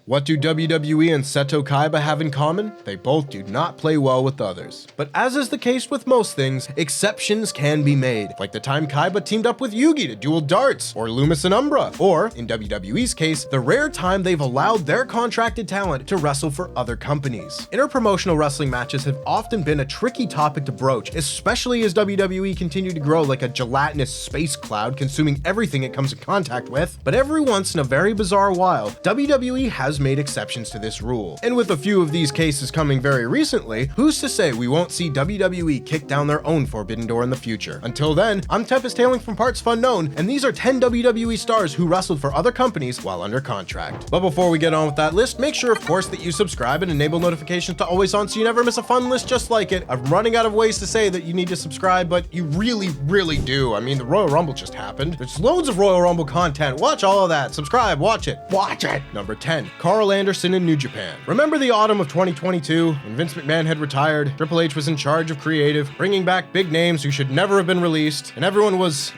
What do WWE and Seto Kaiba have in common? They both do not play well with others. But as is the case with most things, exceptions can be made, like the time Kaiba teamed up with Yugi to duel darts, or Lumis and Umbra, or, in WWE's case, the rare time they've allowed their contracted talent to wrestle for other companies. Interpromotional wrestling matches have often been a tricky topic to broach, especially as WWE continued to grow like a gelatinous space cloud consuming everything it comes in contact with. But every once in a very bizarre while, WWE has made exceptions to this rule. And with a few of these cases coming very recently, who's to say we won't see WWE kick down their own forbidden door in the future? Until then, I'm Tempest hailing from partsFUNknown, and these are 10 WWE stars who wrestled for other companies while under contract. But before we get on with that list, make sure of course that you subscribe and enable notifications to always on so you never miss a fun list just like it. I'm running out of ways to say that you need to subscribe, but you really do. I mean, the Royal Rumble just happened. There's loads of Royal Rumble content. Watch all of that. Subscribe, watch it. Watch it! Number 10, Carl Anderson in New Japan. Remember the autumn of 2022 when Vince McMahon had retired, Triple H was in charge of creative, bringing back big names who should never have been released, and everyone was,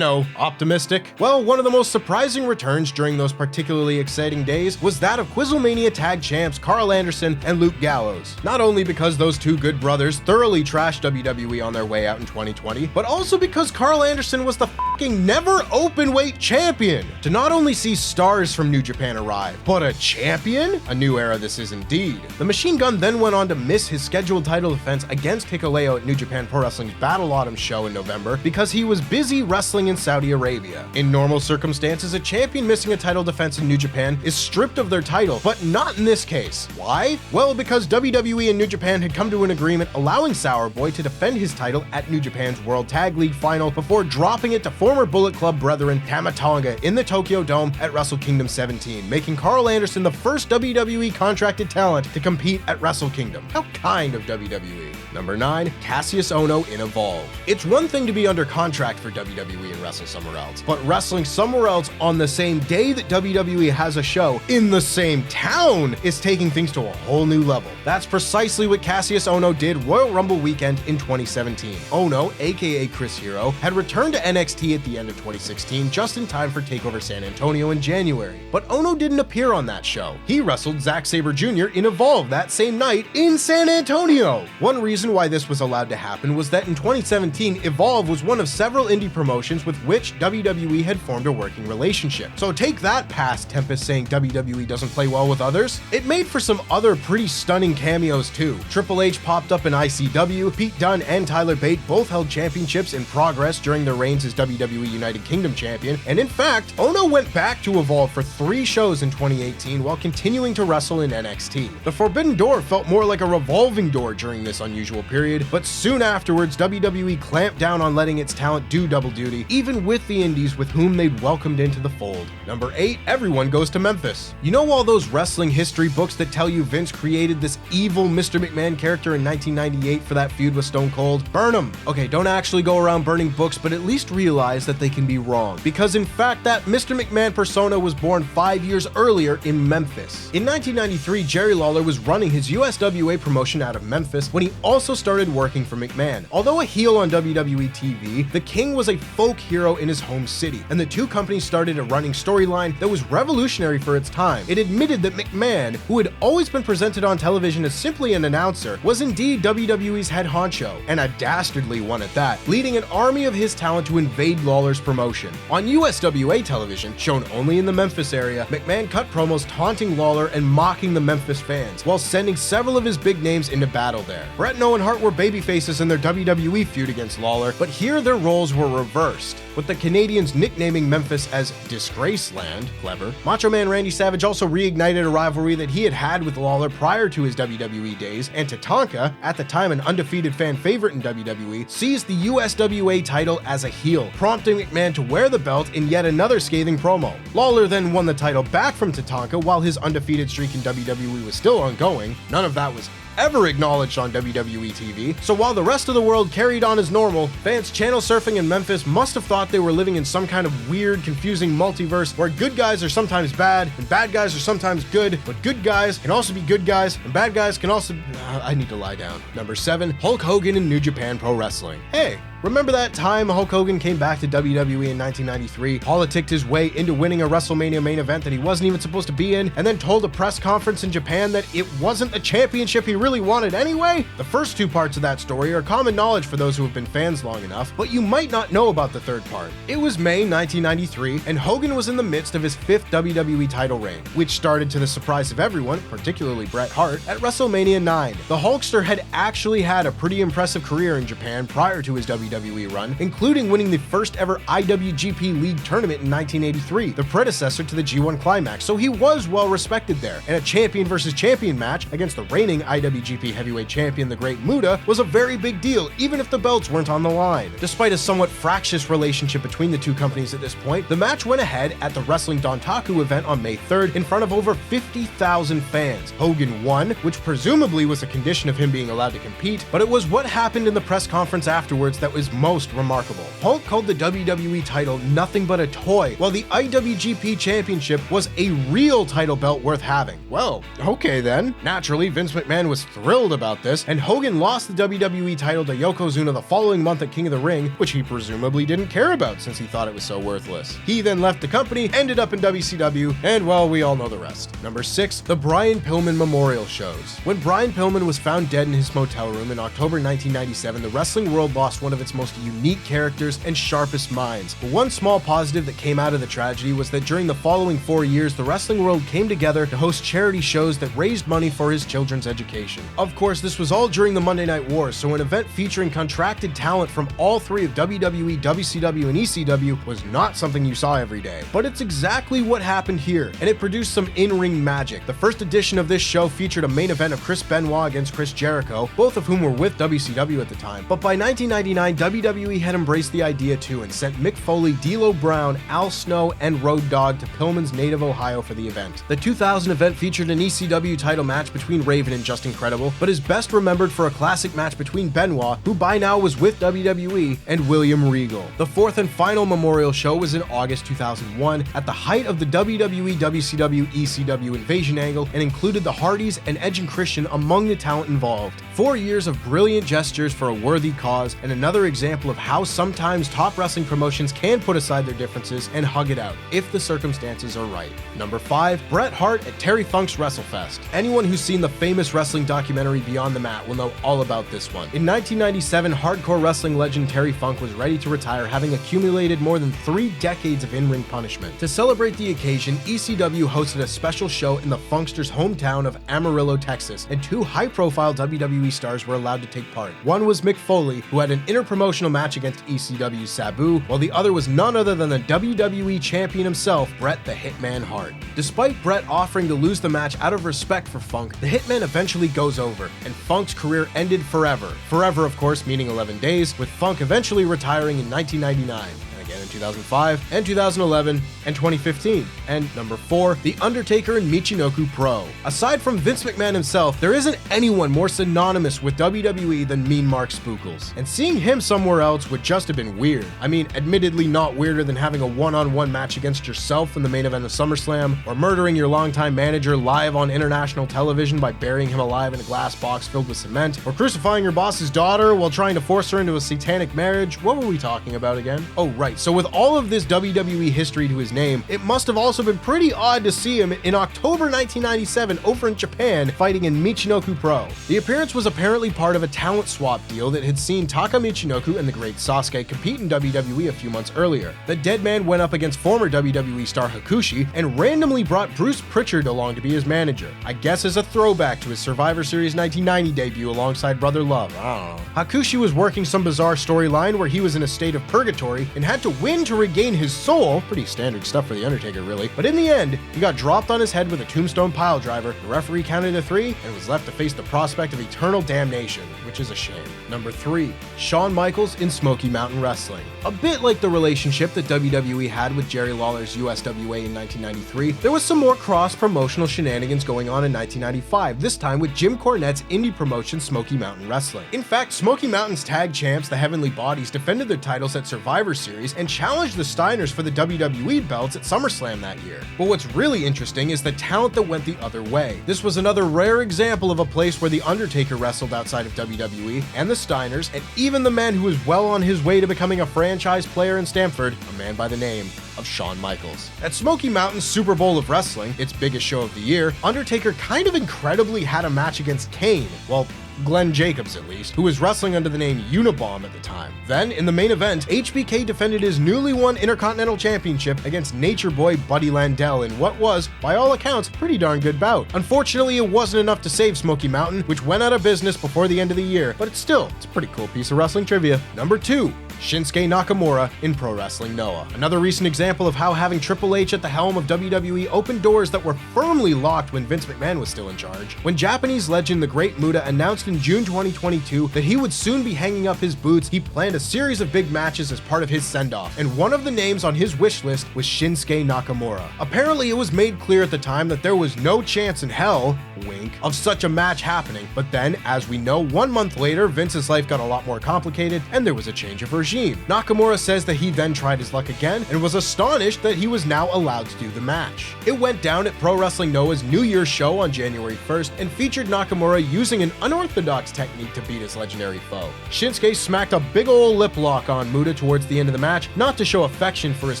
optimistic? Well, one of the most surprising returns during those particularly exciting days was that of Quizlemania tag champs Carl Anderson and Luke Gallows. Not only because those two good brothers thoroughly trashed WWE on their way out in 2020, but also because Carl Anderson was the fucking never open weight champion. To not only see stars from New Japan arrive, but a champion? A new era this is indeed. The Machine Gun then went on to miss his scheduled title defense against Hikuleo at New Japan Pro Wrestling's Battle Autumn show in November because he was busy wrestling in Saudi Arabia. In normal circumstances, a champion missing a title defense in New Japan is stripped of their title, but not in this case. Why? Well, because WWE and New Japan had come to an agreement allowing Sour Boy to defend his title at New Japan's World Tag League final before dropping it to former Bullet Club brethren Tama Tonga in the Tokyo Dome at Wrestle Kingdom 17, making Carl Anderson the first WWE contracted talent to compete at Wrestle Kingdom. How kind of WWE. Number 9, Cassius Ohno in Evolve. It's one thing to be under contract for WWE and wrestle somewhere else, but wrestling somewhere else on the same day that WWE has a show in the same town is taking things to a whole new level. That's precisely what Cassius Ohno did Royal Rumble weekend in 2017. Ohno, aka Chris Hero, had returned to NXT at the end of 2016 just in time for TakeOver San Antonio in January. But Ohno didn't appear on that show. He wrestled Zack Sabre Jr. in Evolve that same night in San Antonio. One reason why this was allowed to happen was that in 2017, Evolve was one of several indie promotions with which WWE had formed a working relationship. So take that past Tempest saying WWE doesn't play well with others. It made for some other pretty stunning cameos too. Triple H popped up in ICW, Pete Dunne and Tyler Bate both held championships in Progress during their reigns as WWE United Kingdom champion, and in fact, Ohno went back to Evolve for 3 shows in 2018 while continuing to wrestle in NXT. The Forbidden Door felt more like a revolving door during this unusual period, but soon afterwards, WWE clamped down on letting its talent do double duty, even with the indies with whom they'd welcomed into the fold. Number 8, everyone goes to Memphis. You know all those wrestling history books that tell you Vince created this evil Mr. McMahon character in 1998 for that feud with Stone Cold? Burn them! Okay, don't actually go around burning books, but at least realize that they can be wrong. Because in fact, that Mr. McMahon persona was born 5 years earlier in Memphis. In 1993, Jerry Lawler was running his USWA promotion out of Memphis when he also started working for McMahon. Although a heel on WWE TV, the King was a folk hero in his home city, and the two companies started a running storyline that was revolutionary for its time. It admitted that McMahon, who had always been presented on television as simply an announcer, was indeed WWE's head honcho, and a dastardly one at that, leading an army of his talent to invade Lawler's promotion. On USWA television, shown only in the Memphis area, McMahon cut promos taunting Lawler and mocking the Memphis fans, while sending several of his big names into battle there. Bret and Owen Hart were babyfaces in their WWE feud against Lawler, but here their roles were reversed, with the Canadians nicknaming Memphis as Disgraceland. Clever. Macho Man Randy Savage also reignited a rivalry that he had with Lawler prior to his WWE days, and Tatanka, at the time an undefeated fan favorite in WWE, seized the USWA title as a heel, prompting McMahon to wear the belt in yet another scathing promo. Lawler then won the title back from Tatanka while his undefeated streak in WWE was still ongoing. None of that was ever acknowledged on WWE TV. So while the rest of the world carried on as normal, fans channel surfing in Memphis must have thought they were living in some kind of weird, confusing multiverse where good guys are sometimes bad and bad guys are sometimes good, but good guys can also be good guys and bad guys can also... I need to lie down. Number 7, Hulk Hogan in New Japan Pro Wrestling. Hey, remember that time Hulk Hogan came back to WWE in 1993, politicked his way into winning a WrestleMania main event that he wasn't even supposed to be in, and then told a press conference in Japan that it wasn't the championship he really wanted anyway? The first 2 parts of that story are common knowledge for those who have been fans long enough, but you might not know about the 3rd part. It was May 1993, and Hogan was in the midst of his 5th WWE title reign, which started to the surprise of everyone, particularly Bret Hart, at WrestleMania 9. The Hulkster had actually had a pretty impressive career in Japan prior to his WWE run, including winning the first ever IWGP League tournament in 1983, the predecessor to the G1 Climax, so he was well respected there, and a champion versus champion match against the reigning IWGP Heavyweight Champion, the Great Muta, was a very big deal, even if the belts weren't on the line. Despite a somewhat fractious relationship between the 2 companies at this point, the match went ahead at the Wrestling Dontaku event on May 3rd in front of over 50,000 fans. Hogan won, which presumably was a condition of him being allowed to compete, but it was what happened in the press conference afterwards that was most remarkable. Hulk called the WWE title nothing but a toy, while the IWGP Championship was a real title belt worth having. Well, okay then. Naturally, Vince McMahon was thrilled about this, and Hogan lost the WWE title to Yokozuna the following month at King of the Ring, which he presumably didn't care about since he thought it was so worthless. He then left the company, ended up in WCW, and well, we all know the rest. Number 6, the Brian Pillman Memorial Shows. When Brian Pillman was found dead in his motel room in October 1997, the wrestling world lost one of its most unique characters and sharpest minds. But one small positive that came out of the tragedy was that during the following 4 years, the wrestling world came together to host charity shows that raised money for his children's education. Of course, this was all during the Monday Night Wars, so an event featuring contracted talent from all 3 of WWE, WCW, and ECW was not something you saw every day. But it's exactly what happened here, and it produced some in-ring magic. The first edition of this show featured a main event of Chris Benoit against Chris Jericho, both of whom were with WCW at the time. But by 1999, WWE had embraced the idea too and sent Mick Foley, D'Lo Brown, Al Snow, and Road Dogg to Pillman's native Ohio for the event. The 2000 event featured an ECW title match between Raven and Just Incredible, but is best remembered for a classic match between Benoit, who by now was with WWE, and William Regal. The 4th and final memorial show was in August 2001, at the height of the WWE, WCW, ECW invasion angle, and included the Hardys and Edge and Christian among the talent involved. 4 years of brilliant gestures for a worthy cause, and another example of how sometimes top wrestling promotions can put aside their differences and hug it out, if the circumstances are right. Number 5, Bret Hart at Terry Funk's WrestleFest. Anyone who's seen the famous wrestling documentary Beyond the Mat will know all about this one. In 1997, hardcore wrestling legend Terry Funk was ready to retire, having accumulated more than 3 decades of in-ring punishment. To celebrate the occasion, ECW hosted a special show in the Funkster's hometown of Amarillo, Texas, and 2 high-profile WWE stars were allowed to take part. One was Mick Foley, who had an interpromotional match against ECW's Sabu, while the other was none other than the WWE champion himself, Bret the Hitman Hart. Despite Bret offering to lose the match out of respect for Funk, the Hitman eventually goes over, and Funk's career ended forever. Forever, of course, meaning 11 days, with Funk eventually retiring in 1999. In 2005, and 2011, and 2015. And number 4, The Undertaker and Michinoku Pro. Aside from Vince McMahon himself, there isn't anyone more synonymous with WWE than Mean Mark Spookles. And seeing him somewhere else would just have been weird. I mean, admittedly not weirder than having a one-on-one match against yourself in the main event of SummerSlam, or murdering your longtime manager live on international television by burying him alive in a glass box filled with cement, or crucifying your boss's daughter while trying to force her into a satanic marriage. What were we talking about again? Oh, right. So with all of this WWE history to his name, it must have also been pretty odd to see him in October 1997 over in Japan fighting in Michinoku Pro. The appearance was apparently part of a talent swap deal that had seen Taka Michinoku and the Great Sasuke compete in WWE a few months earlier. The Dead Man went up against former WWE star Hakushi and randomly brought Bruce Pritchard along to be his manager. I guess as a throwback to his Survivor Series 1990 debut alongside Brother Love. I don't know. Hakushi was working some bizarre storyline where he was in a state of purgatory and had to win to regain his soul, pretty standard stuff for The Undertaker, really. But in the end, he got dropped on his head with a tombstone piledriver, the referee counted to 3, and was left to face the prospect of eternal damnation, which is a shame. Number 3, Shawn Michaels in Smoky Mountain Wrestling. A bit like the relationship that WWE had with Jerry Lawler's USWA in 1993, there was some more cross-promotional shenanigans going on in 1995, this time with Jim Cornette's indie promotion Smoky Mountain Wrestling. In fact, Smoky Mountain's tag champs, the Heavenly Bodies, defended their titles at Survivor Series and challenged the Steiners for the WWE belts at SummerSlam that year. But what's really interesting is the talent that went the other way. This was another rare example of a place where The Undertaker wrestled outside of WWE, and the Steiners, and even the man who was well on his way to becoming a franchise player in Stamford, a man by the name of Shawn Michaels. At Smoky Mountain's Super Bowl of Wrestling, its biggest show of the year, Undertaker kind of incredibly had a match against Kane. Well, Glenn Jacobs at least, who was wrestling under the name Unabomb at the time. Then, in the main event, HBK defended his newly won Intercontinental Championship against Nature Boy Buddy Landel in what was, by all accounts, a pretty darn good bout. Unfortunately, it wasn't enough to save Smoky Mountain, which went out of business before the end of the year, but it's a pretty cool piece of wrestling trivia. Number 2, Shinsuke Nakamura in Pro Wrestling Noah. Another recent example of how having Triple H at the helm of WWE opened doors that were firmly locked when Vince McMahon was still in charge. When Japanese legend The Great Muta announced in June 2022 that he would soon be hanging up his boots, he planned a series of big matches as part of his send-off, and one of the names on his wish list was Shinsuke Nakamura. Apparently, it was made clear at the time that there was no chance in hell, wink, of such a match happening, but then, as we know, 1 month later, Vince's life got a lot more complicated, and there was a change of regime. Nakamura says that he then tried his luck again and was astonished that he was now allowed to do the match. It went down at Pro Wrestling Noah's New Year's show on January 1st and featured Nakamura using an unorthodox technique to beat his legendary foe. Shinsuke smacked a big ol' lip lock on Muta towards the end of the match, not to show affection for his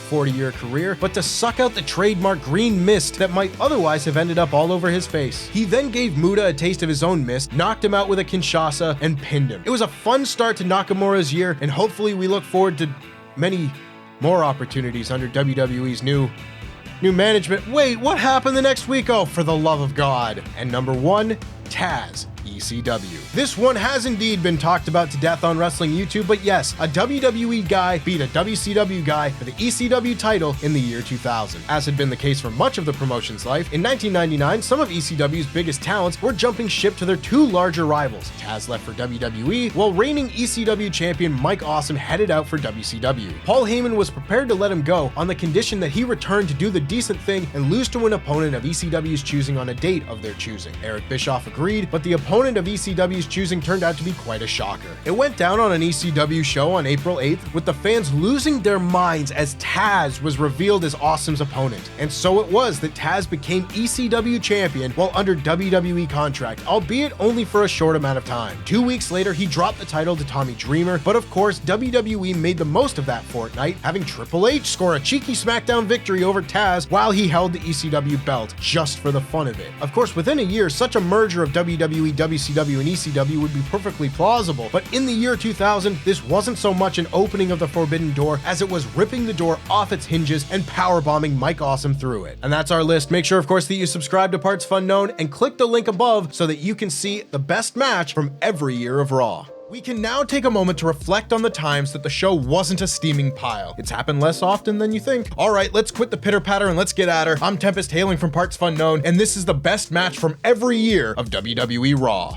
40-year career, but to suck out the trademark green mist that might otherwise have ended up all over his face. He then gave Muta a taste of his own mist, knocked him out with a Kinshasa, and pinned him. It was a fun start to Nakamura's year, and hopefully we look forward to many more opportunities under WWE's new management. Wait, what happened the next week? Oh, for the love of God. And number 1, Taz. ECW. This one has indeed been talked about to death on Wrestling YouTube, but yes, a WWE guy beat a WCW guy for the ECW title in the year 2000. As had been the case for much of the promotion's life, in 1999, some of ECW's biggest talents were jumping ship to their 2 larger rivals. Taz left for WWE, while reigning ECW champion Mike Awesome headed out for WCW. Paul Heyman was prepared to let him go on the condition that he returned to do the decent thing and lose to an opponent of ECW's choosing on a date of their choosing. Eric Bischoff agreed, but the opponent of ECW's choosing turned out to be quite a shocker. It went down on an ECW show on April 8th, with the fans losing their minds as Taz was revealed as Awesome's opponent. And so it was that Taz became ECW champion while under WWE contract, albeit only for a short amount of time. 2 weeks later, he dropped the title to Tommy Dreamer, but of course, WWE made the most of that fortnight, having Triple H score a cheeky SmackDown victory over Taz while he held the ECW belt, just for the fun of it. Of course, within a year, such a merger of WWE, WCW, and ECW would be perfectly plausible, but in the year 2000, this wasn't so much an opening of the forbidden door as it was ripping the door off its hinges and powerbombing Mike Awesome through it. And that's our list. Make sure, of course, that you subscribe to partsFUNknown and click the link above so that you can see the best match from every year of Raw. We can now take a moment to reflect on the times that the show wasn't a steaming pile. It's happened less often than you think. All right, let's quit the pitter patter and let's get at her. I'm Tempest hailing from partsFUNknown, and this is the best match from every year of WWE Raw.